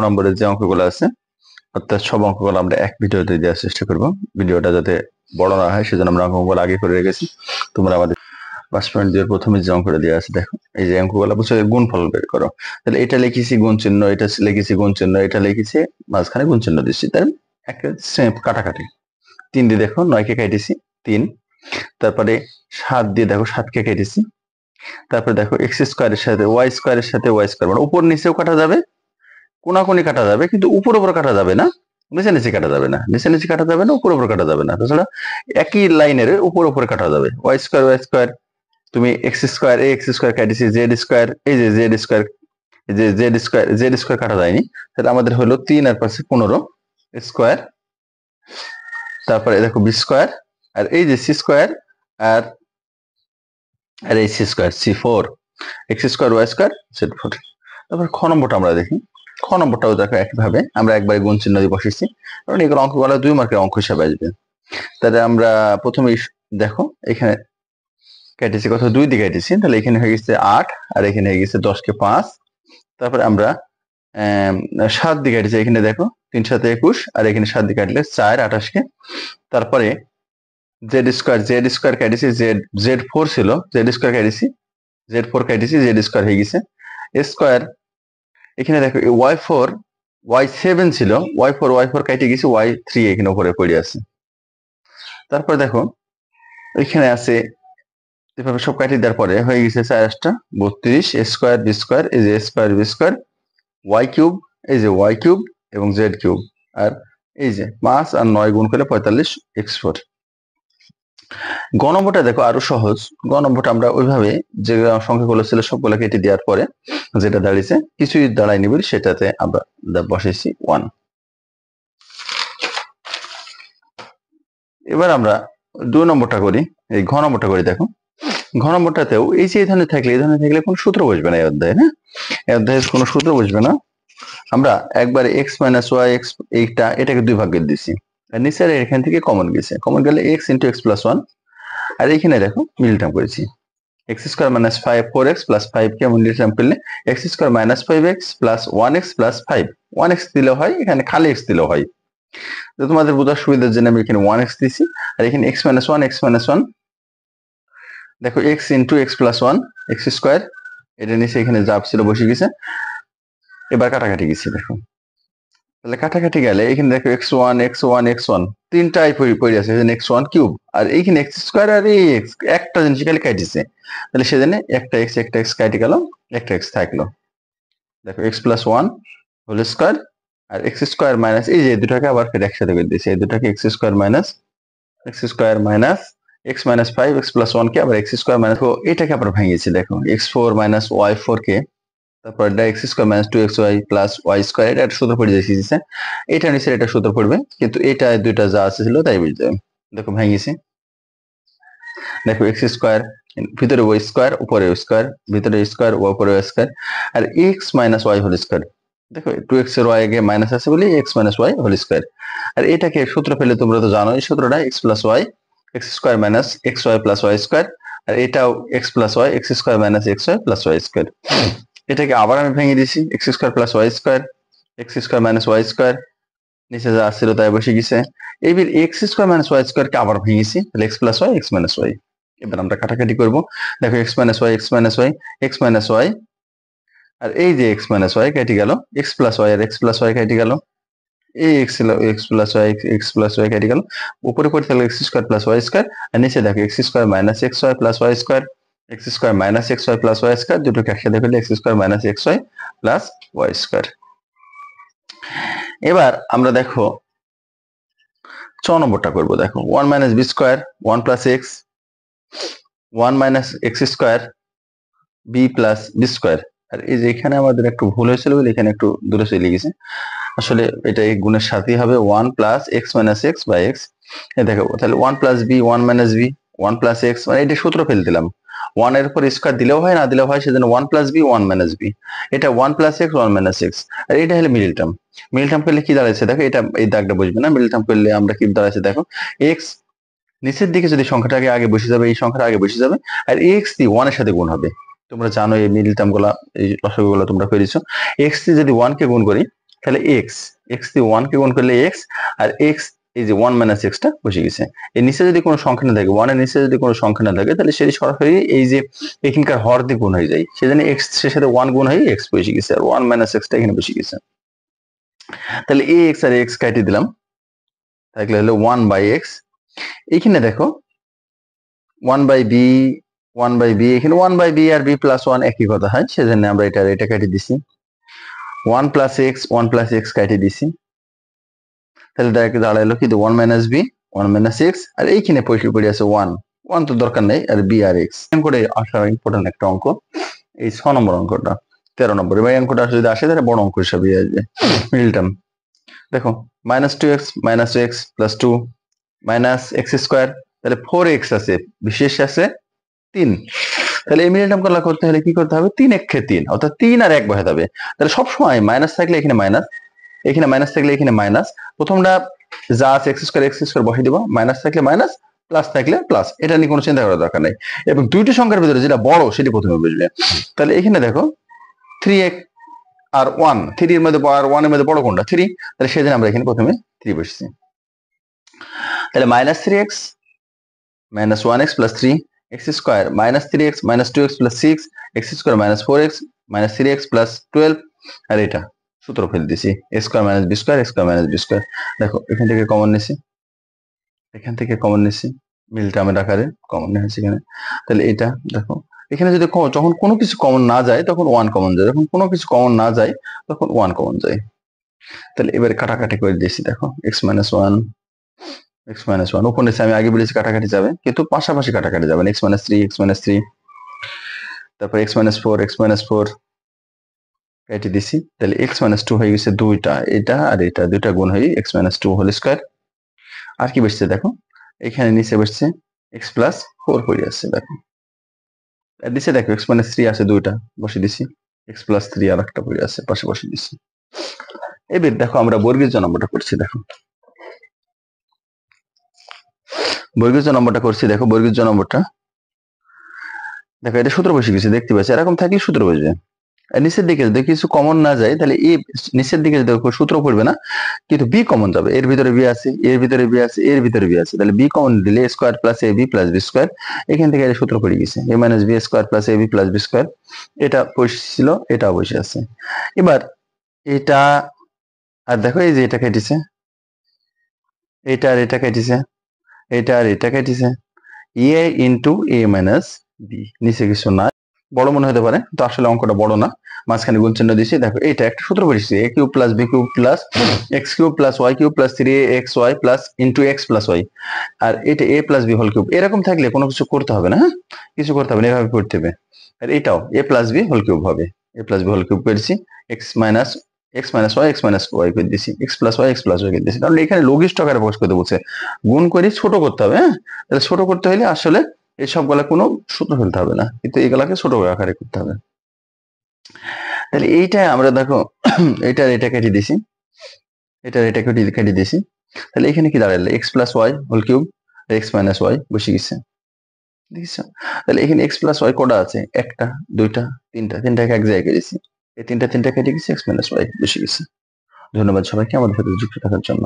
নম্বরের যে অঙ্কগুলো আছে অর্থাৎ সব অঙ্কগুলো আমরা এক ভিডিওতে দেওয়ার চেষ্টা করব। ভিডিওটা যাতে বড় না হয় সেজন্য আমরা অঙ্কগুলো আগে করে রেখেছি। তোমরা আমাদের 5.2 এর প্রথমে যে অঙ্কটা দেওয়া আছে দেখো, এই যে অঙ্কগুলো বুঝছো, গুণফল বের করো। তাহলে এটা লিখেছি গুণ চিহ্ন, এটা লিখেছি গুণ চিহ্ন, এটা লিখেছি মাঝখানে গুণ চিহ্ন দিচ্ছি, তাই একটা সেম কাটাকাটি। 3 দিয়ে দেখো 9 কে কেটেছি 3, তারপরে 7 দিয়ে দেখো 7 কে কেটেছি, তারপরে দেখো এক্স স্কোয়ারের সাথে ওয়াই স্কোয়ারের সাথে ওয়াই স্কোয়ার, মানে উপর নিচেও কাটা যাবে, কোনাকুনি কাটা যাবে, কিন্তু উপর উপর কাটা যাবে না, নিচে নিচে কাটা যাবে না, নিচে নিচে কাটা যাবে না, উপর উপর কাটা যাবে না। তাছাড়া একই লাইনের উপর উপর কাটা যাবে। ওয়াই স্কোয়ার তুমি এক্স স্কোয়ার এ এক্স স্কোয়ার কাটিছি, জেড স্কোয়ার এই যে জেড স্কোয়ার, এই যে জেড স্কোয়ার কাটা যায়নি, তাহলে আমাদের হলো 3 আর 5 15 স্কোয়ার, তারপরে দেখো বি স্কোয়ার, আর এই যে সি স্কোয়ার, আর আর এই C square C4, X square Y square Z4। তারপর খ নম্বরটা আমরা দেখি। খ নম্বরটাও দেখো একইভাবে আমরা একবারে গুণ চিহ্ন দিয়ে বসেছি, কারণ এগুলো অঙ্কগুলো 2 মার্কের অঙ্ক হিসাবে আসবে। তাহলে আমরা প্রথমে দেখো এখানে কেটেছি কত, 2 দিয়ে কেটেছি, তাহলে এখানে হয়ে গেছে 8, আর এখানে হয়ে গেছে 10 কে 5। তারপরে আমরা 7 দিয়ে কেটেছি, এখানে দেখো 3 7 21, আর এখানে 7 দিয়ে কাটলে 4 28 কে। তারপরে জেড স্কোয়ার কেটেছি, Z4 ছিল, জেড স্কোয়ার কেটেছি, Z4 কেটেছি, জেড স্কোয়ার হয়ে গেছে স্কোয়ার। এখানে দেখো Y4 Y7 ছিল, Y4 কেটে গেছে, Y3 এখানে উপরে পড়ে আছে। তারপর দেখো এখানে আছে এভাবে সব কাটিয়ে দেওয়ার পরে হয়ে গেছে 4 32 স্কোয়ার বি স্কোয়ার, এই যে square B square, Y cube, এই যে ওয়াই কিউব এবং জেড কিউব, আর এই যে 5 আর 9 গুণ করলে 45 x4। গ নম্বরটা দেখো আরো সহজ। গ নম্বরটা আমরা ওইভাবে যে সংখ্যাগুলো ছিল সবগুলো কেটে দেওয়ার পরে যেটা দাঁড়িয়েছে কিছুই দাঁড়ায় নিবি, সেটাতে আমরা বসাইছি 1। এবার আমরা 2 নম্বরটা করি, এই ঘ নম্বরটা করি। দেখো ঘ নম্বরটাতেও এই যে এই ধরনের থাকলে কোনো সূত্র বসবে না এই অধ্যায়ে। হ্যাঁ, এই অধ্যায়ে কোনো সূত্র বসবে না। আমরা একবার এক্স মাইনাস ওয়াই এক্স এটাকে 2 ভাগ করে দিচ্ছি, আর নিচের এখান থেকে কমন গেলে এক্স ইন্টু এক্স প্লাস 1, আর এইখানে দেখো মিডল টার্ম করেছি x square minus 4x plus 5 কে মিডল টার্ম করলে x square minus 5x plus 1x plus 5, 1x দিলেও হয়, এখানে খালি x দিলেও হয়। তো তোমাদের বোঝার সুবিধার জন্য আমি এখানে 1x দিছি, আর এখানে x মাইনাস 1 দেখো x into x plus 1 x square, এটা নিচে এখানে যা ছিল বসে গেছে। এবার কাটাকাটি গেছি দেখো, তাহলে কাটাকাটি গেলে এখানে দেখো x1 তিনটাই পড়ে আছে, x1 কিউব, আর এইখানে x স্কোয়ার, আর এই x একটা জিনিস খালি কাটিছে, তাহলে সেজন্য একটা x কেটে গেল, একটা x থাকলো। দেখো x প্লাস 1 হোল স্কোয়ার, আর x স্কোয়ার মাইনাস এই যে দুটাকে আবার ফের একসাথে করে দিয়েছি, এই দুটাকে x square minus x minus 5 x plus 1 কে আবার x স্কোয়ার মাইনাস, এটাকে আবার ভাঙিয়েছি। দেখো x4 মাইনাস y4 কে, তারপর এটা X square minus 2xy plus Y square, এটা একটা সূত্র পড়ে যাচ্ছে, এটা নিচে এটা সূত্র পড়বে, কিন্তু এটা দুইটা যা আছে ছিল তাই বুঝতে হবে। দেখো ভেঙেছি, দেখো এক্স স্কোয়ার, ভিতরে ওয়াই স্কোয়ার, উপরে স্কোয়ার, ভিতরে স্কোয়ার উপরে স্কোয়ার, আর x minus y whole square. দেখো 2x এর ওয়াই আগে মাইনাস আছে বলি x minus y whole square. আর এটাকে সূত্র ফেলে তোমরা তো জানো এই সূত্রটা, x plus y x square minus x y plus Y square, আর এটাও x plus y x square minus x y plus Y square. এটাকে আবার আমি ভেঙে দিছি, x square plus Y square x square minus y square, নিচে যা আসছিল তাই বসে গেছে। এবার x square minus y square কে আবার ভেঙেছি, তাহলে x plus y x minus y. এবার আমরা কাটাকাটি করবো, দেখো x minus y x minus y x minus y, আর এই যে এক্স মাইনাস ওয়াই কেটে গেল, এক্স প্লাস ওয়াই আর এক্স প্লাস ওয়াই কেটে গেল, এই এক্স প্লাস ওয়াই কেটে গেল, উপরে পড়ে থাকলো x square plus Y square, আর নিচে দেখো x square minus x y plus Y square, x square minus x y plus Y square, দুটোকে একসাথে করলে x square minus x y plus Y square. এবার আমরা দেখো 6 নম্বরটা করবো। দেখো 1 minus b square 1 plus x 1 minus x square b plus b square, আর এই যে এখানে আমাদের একটু ভুল হয়েছিল বলে এখানে একটু দূরে চলে গেছে, আসলে এটা এই গুণের সাথেই হবে 1 plus X minus X by X. দেখো তাহলে 1 plus B 1 minus B 1 plus X, মানে এটা সূত্র ফেলে দিলাম, 1 এর উপর স্কোয়ার দিলেও হয় না দিলেও হয়, সেজন্য 1 প্লাস বি 1 মাইনাস বি, এটা 1 প্লাস এক্স 1 মাইনাস এক্স, আর এটা হলো মিডল টার্ম করলে কি দাঁড়াচ্ছে দেখো, এটা এই দাগটা বুঝবে না, মিডল টার্ম করলে আমরা কি দাঁড়াচ্ছে দেখো, এক্স নিচের দিকে যদি সংখ্যাটাকে আগে বসে যাবে, এই সংখ্যাটা আগে বসে যাবে, আর এক্স দিয়ে 1 এর সাথে গুণ হবে। তোমরা জানো এই মিডল টার্ম গুলা এই লসাগু গুলা তোমরা করেছো, এক্স দিয়ে যদি 1 কে গুণ করি তাহলে এক্স এক্স দিয়ে 1 কে গুণ করলে এক্স, আর এক্স এই যে 1 মাইনাস এক্সটা বসে গেছে। এর নিচে যদি কোনো সংখ্যা না থাকে, 1 এর নিচে যদি কোনো সংখ্যা না থাকে, তাহলে সেটি সরাসরি এই যে এখানকার হর দিয়ে গুণ হয়ে যায়, সেজন্য এক্স এর সাথে 1 গুণ হয়ে এক্স বসে গেছে, আর 1 মাইনাস এক্সটা এখানে বসে গেছে। তাহলে এ এক্স আর এক্স কাটি দিলাম, তাহলে হলো 1 বাই এক্স। এইখানে দেখো 1 বাই বি, 1 বাই বি, এখানে 1 বাই বি আর বি প্লাস 1 একই কথা হয়, সেজন্য আমরা এটা কেটে দিছি। 1 প্লাস এক্স, 1 প্লাস এক্স কেটে দিছি, তাহলে দাঁড়াইলো কি 1 মাইনাস বি, 1 মাইনাস এক্স, আর এইখানে পড়ে আছে 1, 1 তো দরকার নেই, আর বি আর এক্স। করে আসা ইম্পর্টেন্ট একটা অঙ্ক, এই 6 নম্বর অঙ্কটা, 13 নম্বর। এই অঙ্কটা যদি আসে তাহলে বড় অঙ্ক হিসাবে আসবে। মিডল টার্ম দেখো, minus 2x plus 2 minus x square, তাহলে 4x আছে, বিশেষ আছে 3। তাহলে এই মিডল টার্ম করতে হলে কি করতে হবে, 3 একে 3, অর্থাৎ 3 আর 1 বসাতে হবে। তাহলে সবসময় মাইনাস থাকলে এখানে মাইনাস, এখানে মাইনাস থাকলে এখানে মাইনাস, প্রথমটা যা আছে এক্স স্কোয়ার বসিয়ে দিব, মাইনাস থাকলে মাইনাস, প্লাস থাকলে প্লাস, এটা নিয়ে কোনো চিন্তা করার দরকার নাই। এবং দুইটি সংখ্যার ভিতরে যেটা বড় সেটি প্রথমে বুঝবে। তাহলে এখানে দেখো 3x আর 1, 3 এর মধ্যে আর 1 এর মধ্যে বড় কোনটা, 3, তাহলে সেজন্য আমরা এখানে প্রথমে 3 বসেছি। তাহলে minus 3x minus 1x plus 3 x square, minus 3x minus 2x plus 6 x square, minus 4x minus 3x plus 12, আর এটা সূত্র ফেলে দিছি a square minus b square, x square minus b square. দেখো এখান থেকে কমন নিছি, এখান থেকে কমন নিছি, মিল টার্মের আকারে কমন নেওয়া হয়েছে এখানে। তাহলে এটা দেখো, এখানে যদি যখন কোনো কিছু কমন না যায় তখন 1 কমন যায়, যখন কোনো কিছু কমন না যায় তখন 1 কমন যায়। তাহলে এবারে কাটাকাটি করে দিয়েছি, দেখো এক্স মাইনাস 1, এক্স মাইনাস 1 উপর নিচে আমি আগে বলেছি কাটাকাটি যাবে, কিন্তু পাশাপাশি কাটাকাটি যাবে, এক্স মাইনাস 3, এক্স মাইনাস 3, তারপর এক্স মাইনাস 4, এক্স মাইনাস 4 কেটে দিছি। তাহলে এক্স মাইনাস 2 হয়ে গেছে দুইটা, এটা আর এটা দুইটা গুণ হয়ে এক্স মাইনাস 2 হোল স্কোয়ার। আর কি বসছে দেখো, এখানে নিচে বসছে এক্স প্লাস 4 পড়ে আছে, দেখো দিছে, দেখো এক্স মাইনাস 3 আছে দুইটা, বসে দিছি, এক্স প্লাস 3 আর একটা পড়ে আছে, পাশে বসে দিছি। এবার দেখো আমরা বর্গের জ নম্বরটা করছি, দেখো বর্গের জ নম্বরটা করছি, দেখো বর্গের জ নম্বরটা দেখো, এটা সূত্র বসে গেছে, দেখতে পাচ্ছি, এরকম থাকলে সূত্র বসবে। আর নিচের দিকে যদি কিছু কমন না যায়, তাহলে এ নিচের দিকে দেখো সূত্র পড়বে না, কিন্তু বি কমন যাবে, এর ভিতরে বি আছে, এর ভিতরে বি আছে, এর ভিতরে বি আছে, তাহলে বি কমন দিলে এ square plus A B plus b square, এখান থেকে এটা সূত্র পড়ে গেছে, এ minus b square plus A B plus b square, এটা বসেছিল, এটা বসে আছে। এবার এটা আর দেখো এই যে এটা কেটেছে, এটা আর এটা কেটেছে, এটা আর এটা কেটেছে, এ ইন্টু এ মাইনাস বি, নিচে কিছু না, বড় মনে হতে পারে তো আসলে অঙ্কটা বড় না, মাঝখানে গুণ চিহ্ন দিয়েছি। দেখো এটা একটা সূত্র পড়েছি, a cube plus b cube plus x cube plus y cube plus 3x y plus into x plus y, আর এটা a plus B whole cube. এরকম থাকলে কোনো কিছু করতে হবে না, হ্যাঁ কিছু করতে হবে না, এভাবে করতে হবে। আর এটাও A plus B whole cube হবে, A plus B whole cube করেছি, x minus y x minus y করে দিয়েছি, এক্স প্লাস ওয়াই করে দিয়েছি, কারণ এখানে লঘিষ্ঠ আকারে প্রকাশ করতে বলছে, গুণ করে ছোট করতে হবে। হ্যাঁ তাহলে ছোট করতে হলে আসলে এই সবগুলা কোনো সূত্র ফেলতে হবে না, কিন্তু এগুলাকে ছোট আকারে করতে হবে। তাহলে এইটা আমরা দেখো এটার এটা কেটে দিছি, এটার এটা কেটে দিছি, তাহলে এখানে কি দাঁড়ালো X plus Y whole cube, X minus Y বসে গেছে, দেখছো। তাহলে এখানে এক্স প্লাস ওয়াই কটা আছে, একটা দুইটা তিনটাকে এক জায়গায় দিছি, এই তিনটা কেটে গেছে, এক্স মাইনাস ওয়াই বসে গেছে। ধন্যবাদ সবাইকে আমাদের সাথে যুক্ত থাকার জন্য।